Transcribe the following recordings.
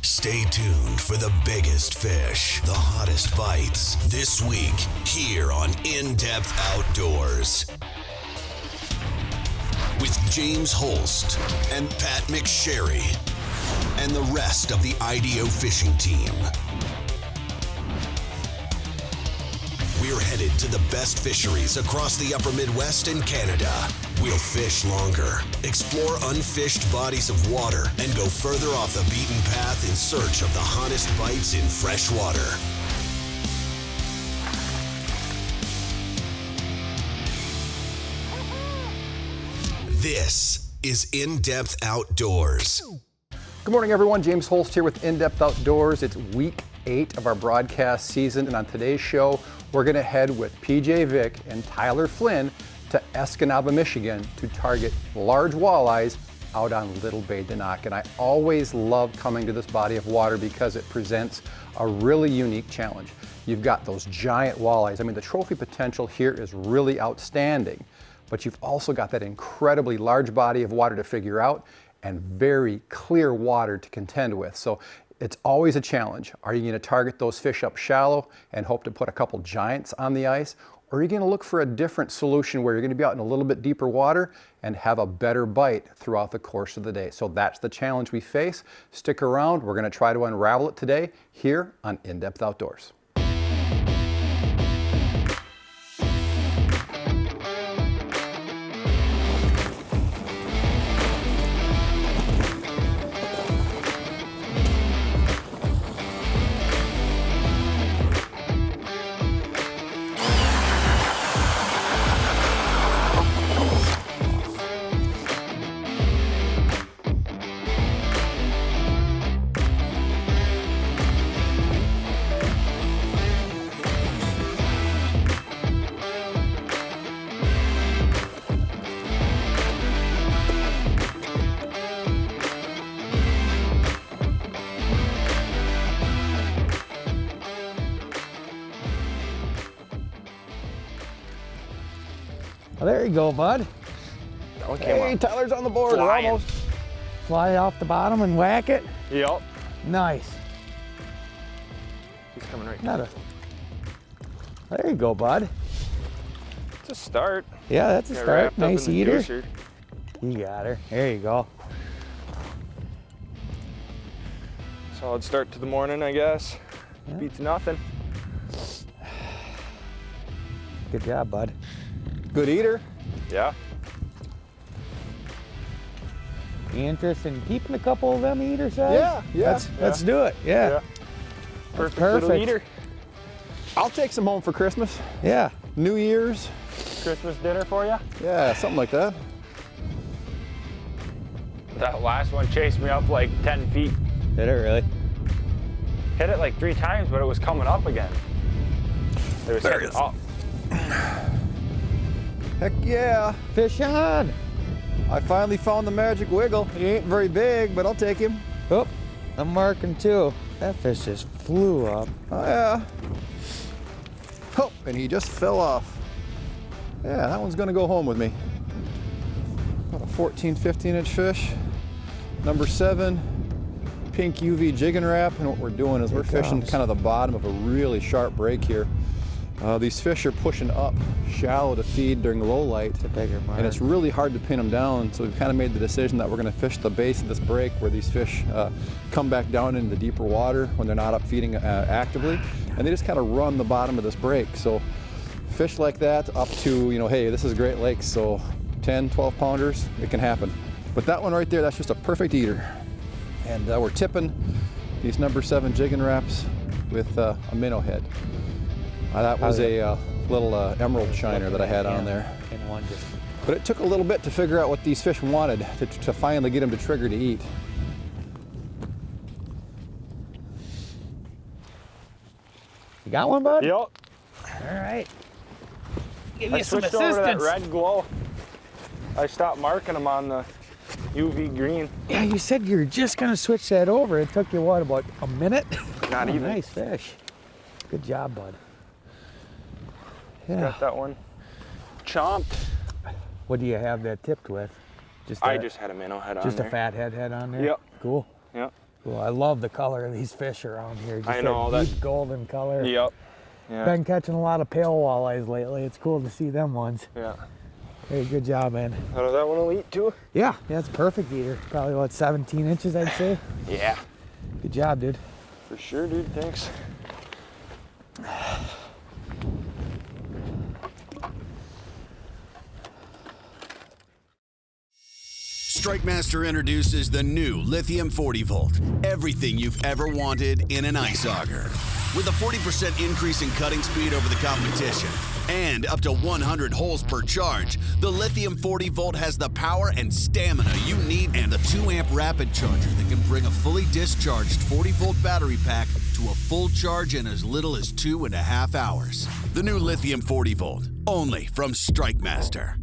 Stay tuned for the biggest fish, the hottest bites, this week here on In-Depth Outdoors. With James Holst and Pat McSherry and the rest of the IDO fishing team. We're headed to the best fisheries across the upper Midwest and Canada. We'll fish longer, explore unfished bodies of water, and go further off the beaten path in search of the hottest bites in fresh water. This is In-Depth Outdoors. Good morning, everyone. James Holst here with In-Depth Outdoors. It's week 8 of our broadcast season, and on today's show, we're going to head with PJ Vick and Tyler Flynn to Escanaba, Michigan to target large walleyes out on Little Bay de Noc. And I always love coming to this body of water because it presents a really unique challenge. You've got those giant walleyes. I mean, the trophy potential here is really outstanding, but you've also got that incredibly large body of water to figure out and very clear water to contend with. So it's always a challenge. Are you going to target those fish up shallow and hope to put a couple giants on the ice? Or are you going to look for a different solution where you're going to be out in a little bit deeper water and have a better bite throughout the course of the day? So that's the challenge we face. Stick around. We're going to try to unravel it today here on In-Depth Outdoors. Well, there you go, bud. Hey, Tyler's on the board. Flying. We're almost. Fly off the bottom and whack it. Yep. Nice. He's coming right. There you go, bud. It's a start. Yeah, that's a Got start. wrapped up Nice in the eater. juicer. You got her. There you go. Solid start to the morning, I guess. Yeah. Beats nothing. Good job, bud. Good eater. Yeah. You interested in keeping a couple of them eater size? Yeah. Let's do it. Yeah. Perfect, perfect. little eater. I'll take some home for Christmas, Yeah. New Year's. Christmas dinner for you. Yeah, something like that. That last one chased me up like 10 feet. Did it really? Hit it like 3 times, but it was coming up again. It was There heading it is. up. Heck yeah. Fish on. I finally found the magic wiggle. He ain't very big, but I'll take him. Oh, I'm marking too. That fish just flew up. Oh yeah. Oh, and he just fell off. Yeah, that one's gonna go home with me. About a 14, 15-inch fish. Number 7, pink UV jigging wrap. And what we're doing is we're fishing kind of the bottom of a really sharp break here. These fish are pushing up shallow to feed during low light, It's a bigger mark. and it's really hard to pin them down. So we've kind of made the decision that we're going to fish the base of this break where these fish come back down into the deeper water when they're not up feeding actively, and they just kind of run the bottom of this break. So fish like that up to, hey, this is Great Lakes, so 10, 12 pounders, it can happen. But that one right there, that's just a perfect eater. And we're tipping these number 7 jigging wraps with a minnow head. That was a little emerald shiner that I had on there. And one just. But it took a little bit to figure out what these fish wanted to finally get them to trigger to eat. You got one, bud? Yep. All right. Give I you some switched over to that assistance. red glow. I stopped marking them on the UV green. Yeah, you said you were just gonna switch that over. It took you what, about a minute? Not Oh, even. Nice fish. Good job, bud. Yeah. Got that one chomped. What do you have that tipped with? I just had a minnow head on just there. a fat head on there. Yep. Cool. Yep. Well, I love the color of these fish around here. Just I know that that deep golden color. Yep. Yeah. Been catching a lot of pale walleyes lately. It's cool to see them ones. Yeah. Hey, good job, man. How does that one will eat too? Yeah, it's a perfect eater. Probably what, 17 inches, I'd say. Yeah. Good job, dude. For sure, dude. Thanks. StrikeMaster introduces the new lithium 40 volt. Everything you've ever wanted in an ice auger. With a 40% increase in cutting speed over the competition and up to 100 holes per charge, the lithium 40 volt has the power and stamina you need and the 2-amp rapid charger that can bring a fully discharged 40 volt battery pack to a full charge in as little as 2.5 hours. The new lithium 40 volt, only from StrikeMaster.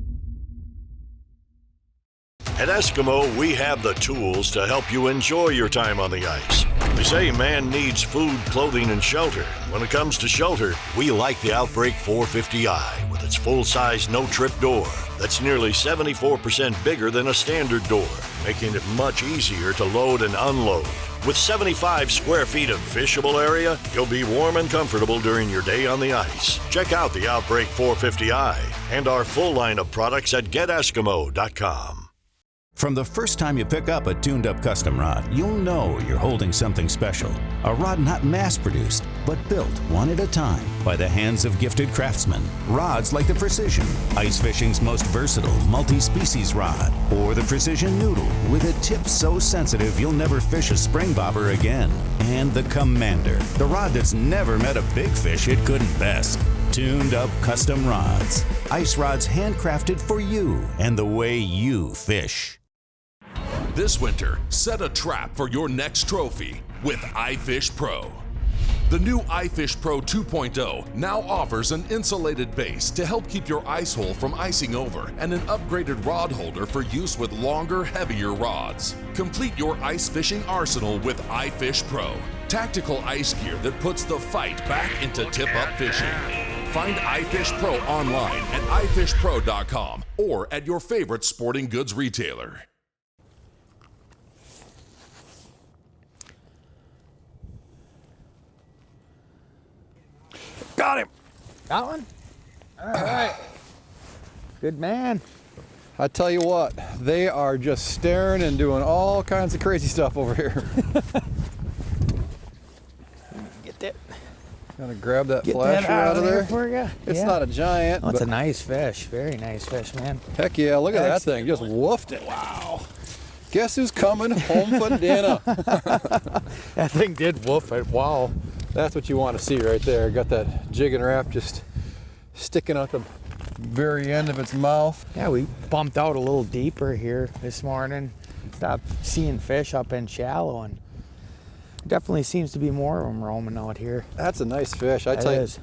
At Eskimo, we have the tools to help you enjoy your time on the ice. They say man needs food, clothing, and shelter. When it comes to shelter, we like the Outbreak 450i with its full-size no-trip door that's nearly 74% bigger than a standard door, making it much easier to load and unload. With 75 square feet of fishable area, you'll be warm and comfortable during your day on the ice. Check out the Outbreak 450i and our full line of products at geteskimo.com. From the first time you pick up a tuned-up custom rod, you'll know you're holding something special. A rod not mass-produced, but built one at a time by the hands of gifted craftsmen. Rods like the Precision, ice fishing's most versatile multi-species rod, or the Precision Noodle with a tip so sensitive you'll never fish a spring bobber again. And the Commander, the rod that's never met a big fish it couldn't best. Tuned-up custom rods. Ice rods handcrafted for you and the way you fish. This winter, set a trap for your next trophy with iFish Pro. The new iFish Pro 2.0 now offers an insulated base to help keep your ice hole from icing over and an upgraded rod holder for use with longer, heavier rods. Complete your ice fishing arsenal with iFish Pro, tactical ice gear that puts the fight back into tip-up fishing. Find iFish Pro online at ifishpro.com or at your favorite sporting goods retailer. Got him. Got one? All right. Good man. I tell you what, they are just staring and doing all kinds of crazy stuff over here. Get that. Gotta grab that Get flasher that out of there. for you. It's Yeah. not a giant, Oh, it's but a nice fish. Very nice fish, man. heck yeah, look at that Excellent. thing. Just woofed it. Wow. Guess who's coming home for dinner? That thing did woof it. Wow. That's what you want to see right there. Got that jig and wrap just sticking out the very end of its mouth. Yeah, we bumped out a little deeper here this morning. Stopped seeing fish up in shallow, and definitely seems to be more of them roaming out here. That's a nice fish. I It tell you, is.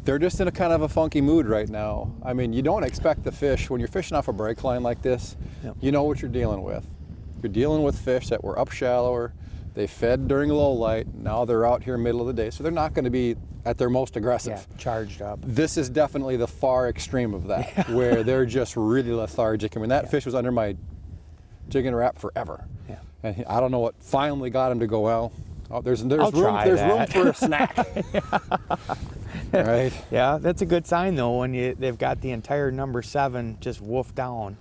they're just in a kind of a funky mood right now. I mean, you don't expect the fish when you're fishing off a break line like this. Yep. You know what you're dealing with. You're dealing with fish that were up shallower. They fed during low light. Now they're out here middle of the day, so they're not going to be at their most aggressive. Yeah, charged up. This is definitely the far extreme of that, where they're just really lethargic. I mean, that fish was under my jig and wrap forever. Yeah. And I don't know what finally got him to go, well, there's room try for a snack. Right? Yeah, that's a good sign though when they've got the entire number 7 just woofed down.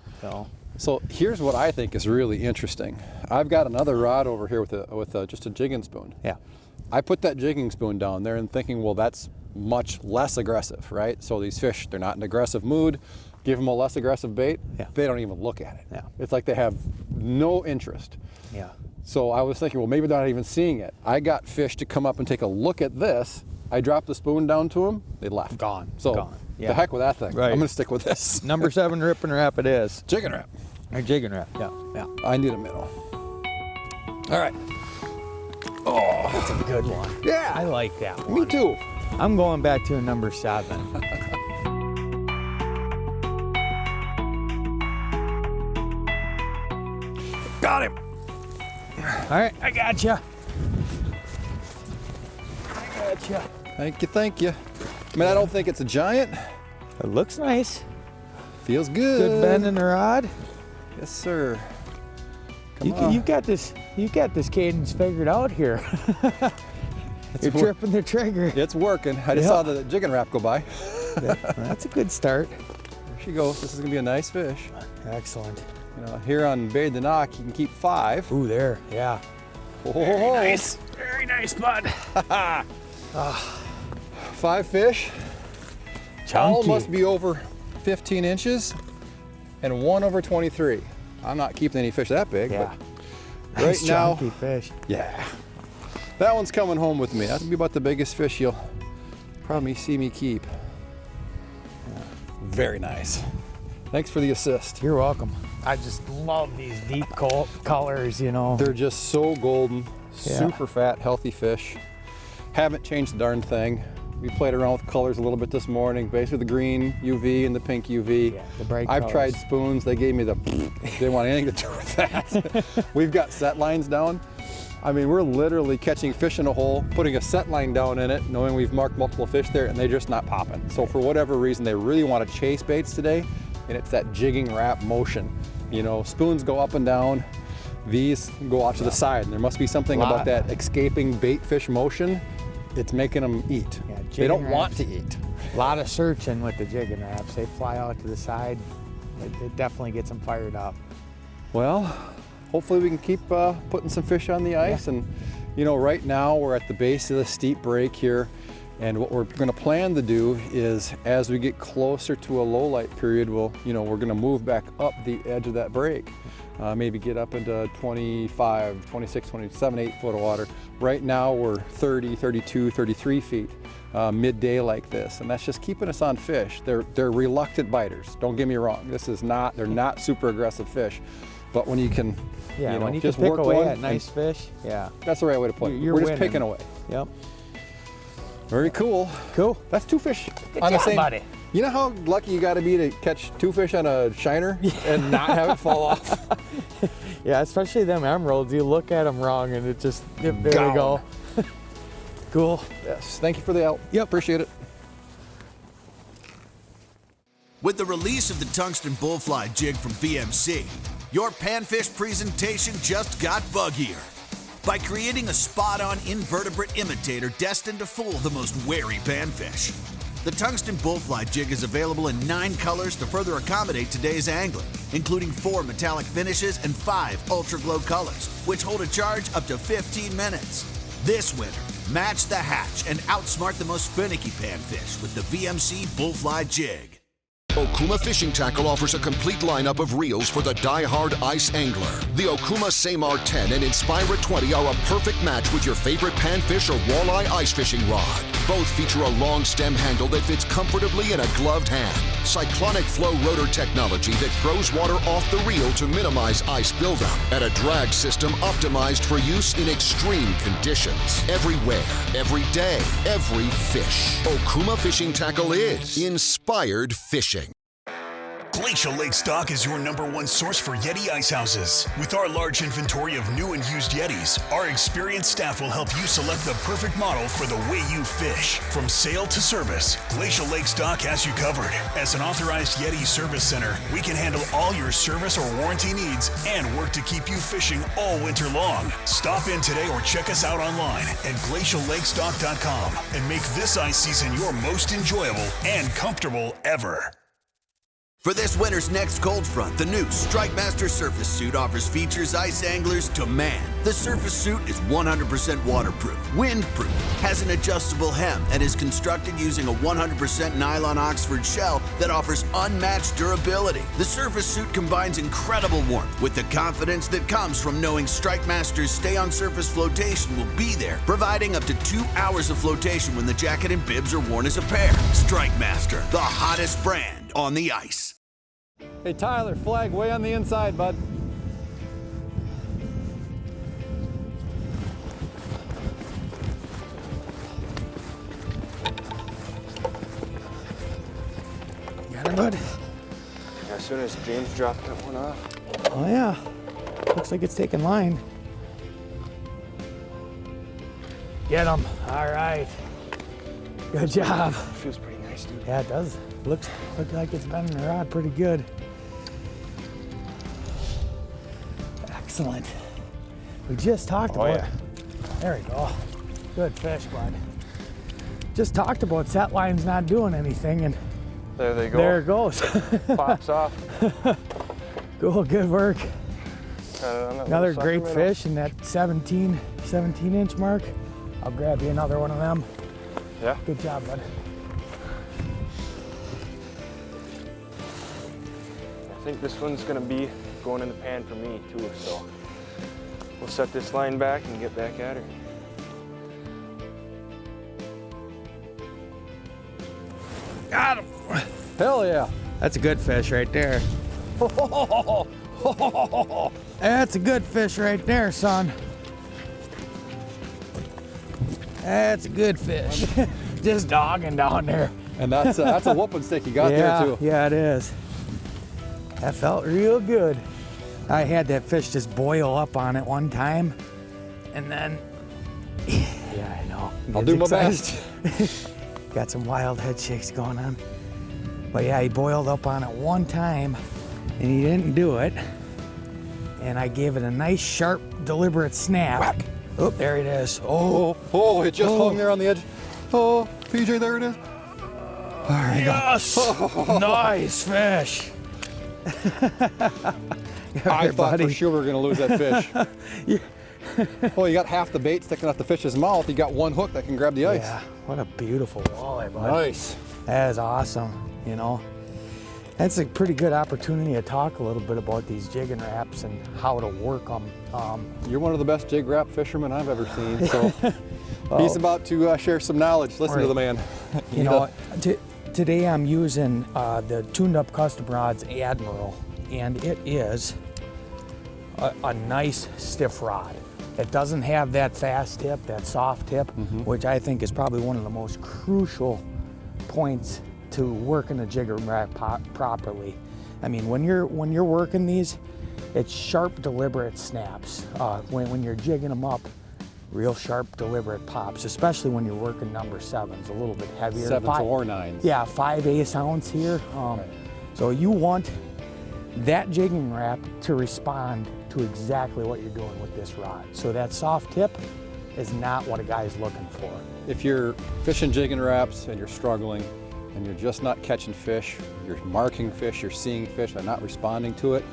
So here's what I think is really interesting. I've got another rod over here with just a jigging spoon. Yeah. I put that jigging spoon down there and thinking, well, that's much less aggressive, right? So these fish, they're not in an aggressive mood. Give them a less aggressive bait, Yeah. they don't even look at it. Yeah. It's like they have no interest. Yeah. So I was thinking, well, maybe they're not even seeing it. I got fish to come up and take a look at this. I dropped the spoon down to them, they left. Gone. So Gone. Yeah. the heck with that thing. Right. I'm gonna stick with this. Number 7 rip and wrap it is. Jig and wrap. Or jig and wrap. Yeah. Yeah. I need a minnow. All right. Oh, That's a good one. yeah. I like that one. Me too. I'm going back to a number 7. Got him. All right, I got you. I got you. Thank you, thank you. I mean, I don't think it's a giant. It looks nice. Feels good. Good bend in the rod. Yes, sir. You've got this cadence figured out here. You're tripping the trigger. It's working. I just saw the jigging wrap go by. That's a good start. There she goes. This is gonna be a nice fish. Excellent. You know, here on Bay de Noc, you can keep 5. Ooh, there, yeah. Oh, Very nice, bud. 5 fish. Chunky. All must be over 15 inches and 1 over 23. I'm not keeping any fish that big, Yeah. but right Nice now, chunky fish. yeah. That one's coming home with me. That'll be about the biggest fish you'll probably see me keep. Yeah. Very nice. Thanks for the assist. You're welcome. I just love these deep colors, you know. They're just so golden, Yeah. super fat, healthy fish. Haven't changed the darn thing. We played around with colors a little bit this morning, basically the green UV and the pink UV. Yeah, the bright I've colors. tried spoons, they gave me the, didn't want anything to do with that. We've got set lines down. I mean, we're literally catching fish in a hole, putting a set line down in it, knowing we've marked multiple fish there, and they're just not popping. So for whatever reason, they really want to chase baits today, and it's that jigging wrap motion. You know, spoons go up and down, these go off to the side, and there must be something about that escaping bait fish motion. It's making them eat. Yeah, they don't jigging want wraps. to eat. A lot of searching with the jigging wraps. They fly out to the side. It definitely gets them fired up. Well, hopefully we can keep putting some fish on the ice. And you know, right now we're at the base of the steep break here. And what we're gonna plan to do is, as we get closer to a low light period, we're gonna move back up the edge of that break. Maybe get up into 25, 26, 27, 8 foot of water. Right now we're 30, 32, 33 feet midday like this, and that's just keeping us on fish. They're reluctant biters, don't get me wrong. They're not super aggressive fish, but when you can, When you just can pick work away one, at nice fish, that's the right way to put it. You're We're just winning. picking away. Yep. Very cool. Cool. That's 2 fish Good on the job, same. buddy. You know how lucky you got to be to catch 2 fish on a shiner and not have it fall off? Yeah, especially them emeralds. You look at them wrong and there we Gone. go. Cool. Yes. Thank you for the help. Yep. Appreciate it. With the release of the tungsten bullfly jig from BMC, your panfish presentation just got buggier. By creating a spot-on invertebrate imitator destined to fool the most wary panfish. The tungsten bullfly jig is available in 9 colors to further accommodate today's angling, including 4 metallic finishes and 5 ultra glow colors, which hold a charge up to 15 minutes. This winter, match the hatch and outsmart the most finicky panfish with the BMC bullfly jig. Okuma Fishing Tackle offers a complete lineup of reels for the die-hard ice angler. The Okuma Samar 10 and Inspira 20 are a perfect match with your favorite panfish or walleye ice fishing rod. Both feature a long stem handle that fits comfortably in a gloved hand. Cyclonic flow rotor technology that throws water off the reel to minimize ice buildup. And a drag system optimized for use in extreme conditions. Everywhere, every day, every fish. Okuma Fishing Tackle is inspired fishing. Glacial Lake Stock is your #1 source for Yeti ice houses. With our large inventory of new and used Yetis, our experienced staff will help you select the perfect model for the way you fish. From sale to service, Glacial Lake Stock has you covered. As an authorized Yeti service center, we can handle all your service or warranty needs and work to keep you fishing all winter long. Stop in today or check us out online at glaciallakestock.com and make this ice season your most enjoyable and comfortable ever. For this winter's next cold front, the new StrikeMaster Surface Suit offers features ice anglers demand. The Surface Suit is 100% waterproof, windproof, has an adjustable hem, and is constructed using a 100% nylon Oxford shell that offers unmatched durability. The Surface Suit combines incredible warmth with the confidence that comes from knowing StrikeMaster's stay-on-surface flotation will be there, providing up to 2 hours of flotation when the jacket and bibs are worn as a pair. StrikeMaster, the hottest brand on the ice. Hey Tyler, flag way on the inside, bud. Got it, bud? As soon as James dropped that one off. Oh yeah. Looks like it's taking line. Get him. All right. Good job. Feels pretty nice, dude. Yeah, it does. Looks like it's bending the rod pretty good. excellent. We just talked about it. There we go. Good fish, bud. Just talked about set line's not doing anything, and There they go. there it goes. Pops off. Cool, good work. Another Another great fish in that 17-inch mark. I'll grab you another one of them. Yeah. Good job, bud. I think this one's gonna be going in the pan for me too, so we'll set this line back and get back at her. Got him. Hell yeah. That's a good fish right there. That's a good fish right there, son. That's a good fish. Just dogging down there. And that's a whooping stick you got there too. Yeah, it is. That felt real good. I had that fish just boil up on it one time, and then, yeah, I know. I'll do my best. Got some wild head shakes going on. But yeah, he boiled up on it one time, and he didn't do it. And I gave it a nice, sharp, deliberate snap. Whack. Oh, there it is. Oh, it just hung there on the edge. Oh, PJ, there it is. There you go. Nice fish. I thought for sure we were going to lose that fish. Well, you got half the bait sticking out the fish's mouth. You got one hook that can grab the ice. Yeah, what a beautiful walleye, bud. Nice. That is awesome, you know. That's a pretty good opportunity to talk a little bit about these jigging wraps and how to work them. You're one of the best jig wrap fishermen I've ever seen, so he's about to share some knowledge. Listen to the man. You know, today I'm using the tuned up custom rods Admiral, and it is a nice stiff rod. It doesn't have that fast tip, that soft tip, which I think is probably one of the most crucial points to working a jigger wrap properly. I mean, when you're working these, it's sharp, deliberate snaps. When you're jigging them up, real sharp, deliberate pops, especially when you're working number 7s, a little bit heavier. 7s or 9s. Yeah, 5/8 ounce here. So you want that jigging wrap to respond to exactly what you're doing with this rod. So that soft tip is not what a guy's looking for. If you're fishing jigging wraps and you're struggling and you're just not catching fish, you're marking fish, you're seeing fish and not responding to it,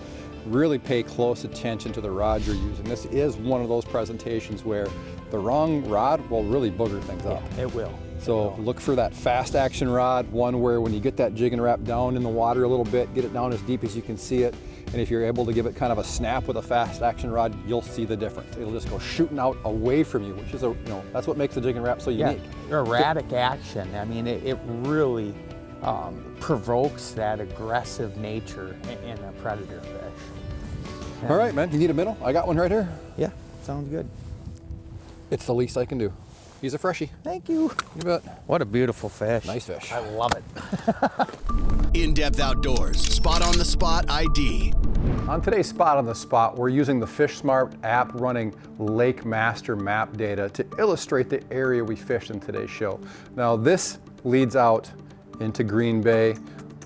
really pay close attention to the rod you're using. This is one of those presentations where the wrong rod will really booger things up. Yeah, it will. So look for that fast action rod, one where when you get that jigging wrap down in the water a little bit, get it down as deep as you can see it. And if you're able to give it kind of a snap with a fast action rod, you'll see the difference. It'll just go shooting out away from you, which is that's what makes the jigging wrap so unique. Erratic action. I mean, it really provokes that aggressive nature in a predator fish. All right, man, you need a minnow? I got one right here. Yeah, sounds good. It's the least I can do. He's a freshie. Thank you. You bet. What a beautiful fish. Nice fish. I love it. In-Depth Outdoors, Spot on the Spot ID. On today's Spot on the Spot, we're using the FishSmart app running StrikeMaster map data to illustrate the area we fished in today's show. Now this leads out into Green Bay,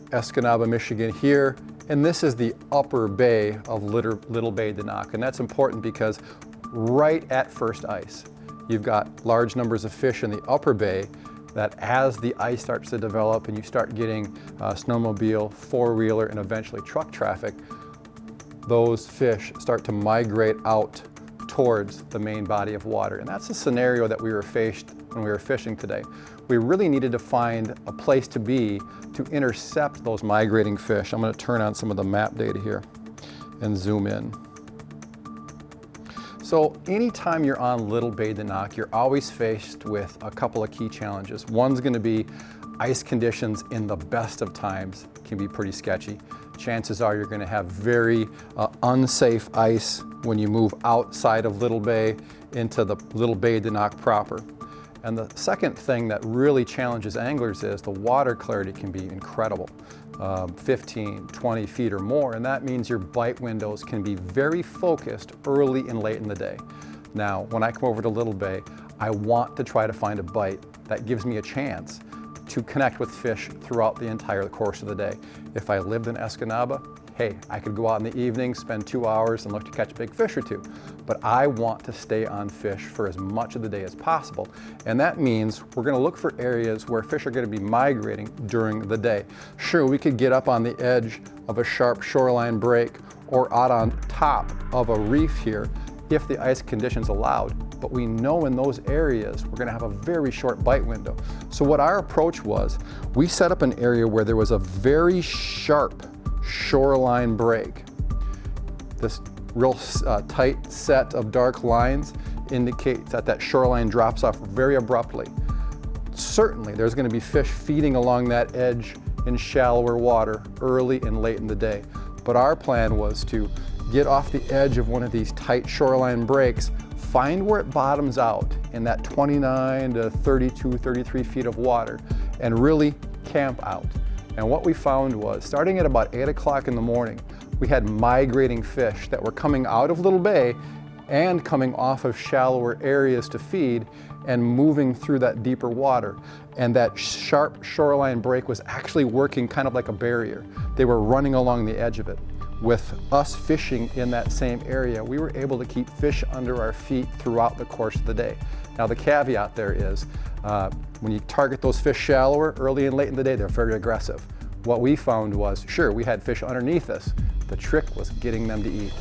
Escanaba, Michigan here, and this is the upper bay of Little Bay de Noc. And that's important because right at first ice, you've got large numbers of fish in the upper bay that as the ice starts to develop and you start getting snowmobile, four-wheeler, and eventually truck traffic, those fish start to migrate out towards the main body of water. And that's the scenario that we were faced when we were fishing today. We really needed to find a place to be to intercept those migrating fish. I'm going to turn on some of the map data here and zoom in. So anytime you're on Little Bay de Noc, you're always faced with a couple of key challenges. One's going to be ice conditions in the best of times can be pretty sketchy. Chances are you're going to have very unsafe ice when you move outside of Little Bay into the Little Bay de Noc proper. And the second thing that really challenges anglers is the water clarity can be incredible. 15, 20 feet or more, and that means your bite windows can be very focused early and late in the day. Now, when I come over to Little Bay, I want to try to find a bite that gives me a chance to connect with fish throughout the entire course of the day. If I lived in Escanaba, hey, I could go out in the evening, spend 2 hours and look to catch a big fish or two. But I want to stay on fish for as much of the day as possible. And that means we're going to look for areas where fish are going to be migrating during the day. Sure, we could get up on the edge of a sharp shoreline break or out on top of a reef here if the ice conditions allowed. But we know in those areas we're going to have a very short bite window. So what our approach was, we set up an area where there was a very sharp shoreline break. This real tight set of dark lines indicates that that shoreline drops off very abruptly. Certainly there's going to be fish feeding along that edge in shallower water early and late in the day. But our plan was to get off the edge of one of these tight shoreline breaks, find where it bottoms out in that 29 to 32, 33 feet of water, and really camp out. And what we found was, starting at about 8 o'clock in the morning, we had migrating fish that were coming out of Little Bay and coming off of shallower areas to feed and moving through that deeper water. And that sharp shoreline break was actually working kind of like a barrier. They were running along the edge of it. With us fishing in that same area, we were able to keep fish under our feet throughout the course of the day. Now the caveat there is, when you target those fish shallower, early and late in the day, they're very aggressive. What we found was, sure, we had fish underneath us. The trick was getting them to eat.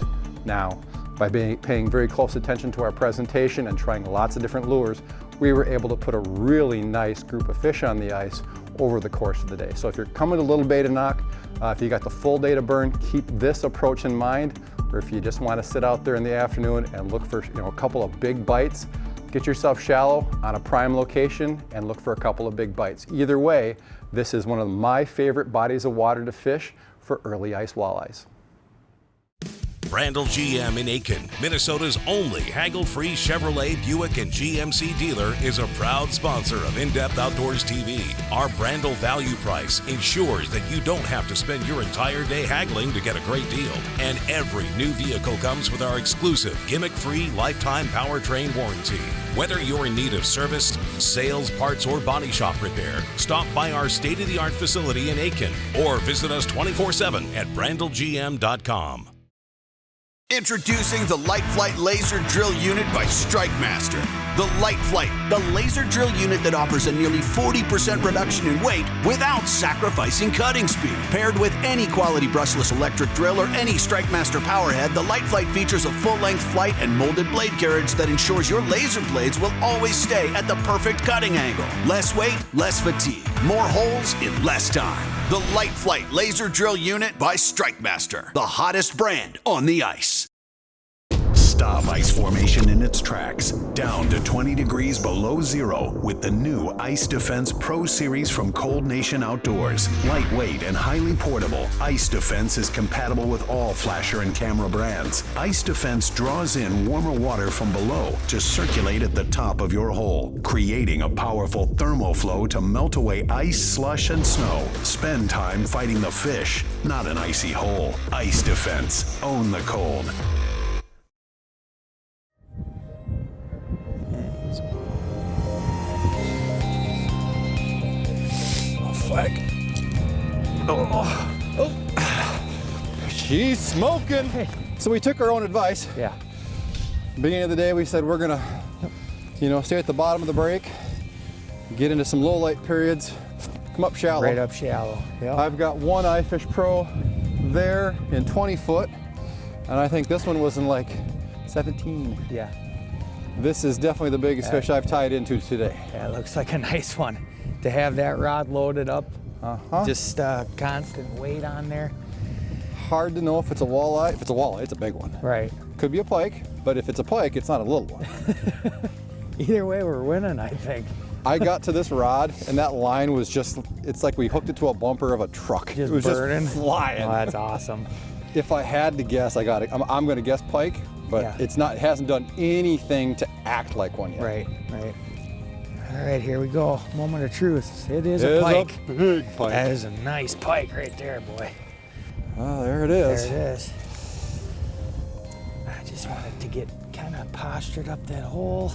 Now, by paying very close attention to our presentation and trying lots of different lures, we were able to put a really nice group of fish on the ice over the course of the day. So if you're coming to Little Bay de Noc, if you got the full day to burn, keep this approach in mind. Or if you just want to sit out there in the afternoon and look for a couple of big bites, get yourself shallow on a prime location and look for a couple of big bites. Either way, this is one of my favorite bodies of water to fish for early ice walleyes. Brandel GM in Aiken, Minnesota's only haggle-free Chevrolet, Buick, and GMC dealer, is a proud sponsor of In-Depth Outdoors TV. Our Brandel value price ensures that you don't have to spend your entire day haggling to get a great deal. And every new vehicle comes with our exclusive gimmick-free lifetime powertrain warranty. Whether you're in need of service, sales, parts, or body shop repair, stop by our state-of-the-art facility in Aiken or visit us 24/7 at brandelgm.com. Introducing the Light Flight Laser Drill Unit by StrikeMaster. The Light Flight, the laser drill unit that offers a nearly 40% reduction in weight without sacrificing cutting speed. Paired with any quality brushless electric drill or any StrikeMaster powerhead, the Light Flight features a full-length flight and molded blade carriage that ensures your laser blades will always stay at the perfect cutting angle. Less weight, less fatigue. More holes in less time. The Light Flight Laser Drill Unit by StrikeMaster, the hottest brand on the ice. Stop ice formation in its tracks, down to 20 degrees below zero with the new Ice Defense Pro Series from Cold Nation Outdoors. Lightweight and highly portable, Ice Defense is compatible with all flasher and camera brands. Ice Defense draws in warmer water from below to circulate at the top of your hole, creating a powerful thermoflow to melt away ice, slush, and snow. Spend time fighting the fish, not an icy hole. Ice Defense. Own the cold. Flag. Oh. She's smoking. Hey. So we took our own advice. Yeah. Beginning of the day, we said we're gonna, stay at the bottom of the break, get into some low light periods, come up shallow. Right up shallow. Yep. I've got one iFish Pro there in 20 foot, and I think this one was in like 17. Yeah. This is definitely the biggest fish I've tied into today. Yeah, it looks like a nice one. To have that rod loaded up, just constant weight on there. Hard to know if it's a walleye. If it's a walleye, it's a big one. Right. Could be a pike, but if it's a pike, it's not a little one. Either way, we're winning, I think. I got to this rod, and that line was it's like we hooked it to a bumper of a truck. Just it was burning. Just flying. Oh, that's awesome. If I had to guess, I'm going to guess pike, but it hasn't done anything to act like one yet. Right. All right, here we go. Moment of truth. It is a pike. A big pike. That is a nice pike right there, boy. Oh, there it is. There it is. I just wanted to get kind of postured up that hole.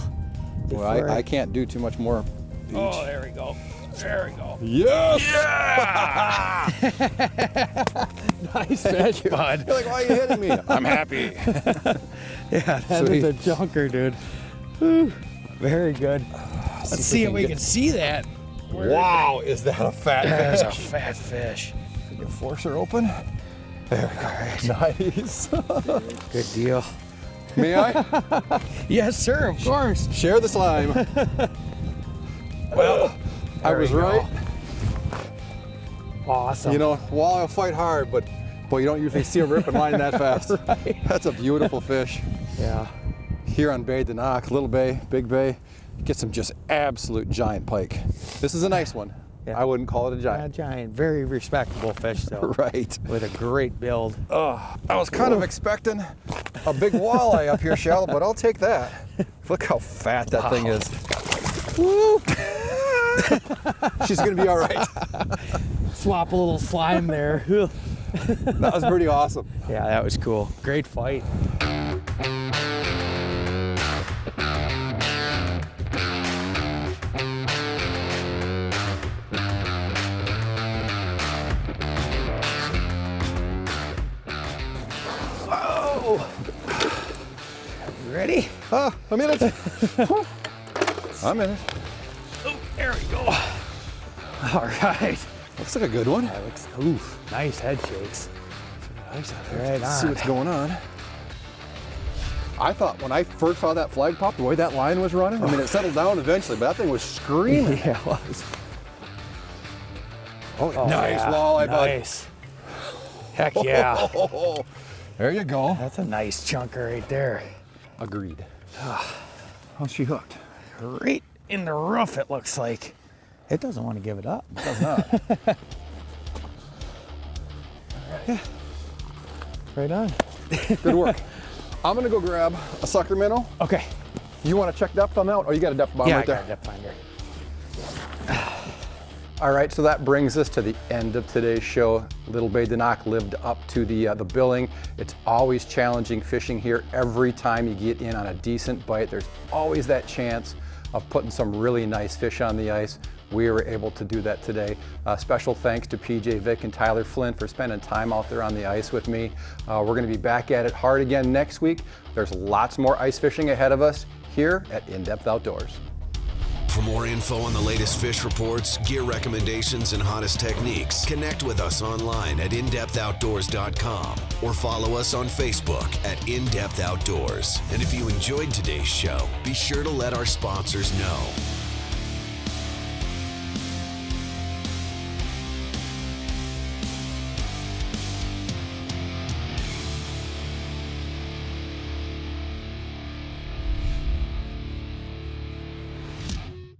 Well, I can't do too much more. Beach. Oh, there we go. There we go. Yes! Yeah! Nice fish, bud. You're like, why are you hitting me? I'm happy. Yeah, that is a junker, dude. Whew. Very good. Let's see if we can see that. Wow, is that a fat That's fish? a fat fish. Can you force her open? There we go. Nice. Good deal. May I? Yes, sir, of course. Share the slime. Well, I was right. Awesome. You know, walleye will fight hard, but boy, you don't usually see a ripping line that fast. Right. That's a beautiful fish. Yeah. Here on Bay de Noc, Little Bay, Big Bay, get some just absolute giant pike. This is a nice one. Yeah. I wouldn't call it a Not giant. giant. Very respectable fish, though. Right. With a great build. I was kind of expecting a big walleye up here shallow, but I'll take that. Look how fat that thing is. Woo! She's gonna be all right. Swap a little slime there. That was pretty awesome. Yeah, that was cool. Great fight. Whoa! You ready? I'm in it. I'm in it. Oh, there we go. All right. Looks like a good one. That looks, oof, nice head shakes. Nice. Right Let's see on. what's going on. I thought when I first saw that flag pop, the way that line was running, I mean, it settled down eventually, but that thing was screaming. Yeah, it was. Oh, nice walleye, bud. Nice. Heck yeah. There you go. That's a nice chunker right there. Agreed. How's she hooked? Right in the roof, it looks like. It doesn't want to give it up. It does not. Yeah. Right on. Good work. I'm gonna go grab a sucker minnow. Okay. You want to check depth on that one? Oh, you got a depth bomb Yeah, right I there. got a depth finder. All right, so that brings us to the end of today's show. Little Bay de Noc lived up to the billing. It's always challenging fishing here. Every time you get in on a decent bite, there's always that chance of putting some really nice fish on the ice. We were able to do that today. Special thanks to PJ Vick and Tyler Flynn for spending time out there on the ice with me. We're gonna be back at it hard again next week. There's lots more ice fishing ahead of us here at In Depth Outdoors. For more info on the latest fish reports, gear recommendations, and hottest techniques, connect with us online at indepthoutdoors.com or follow us on Facebook at In Depth Outdoors. And if you enjoyed today's show, be sure to let our sponsors know.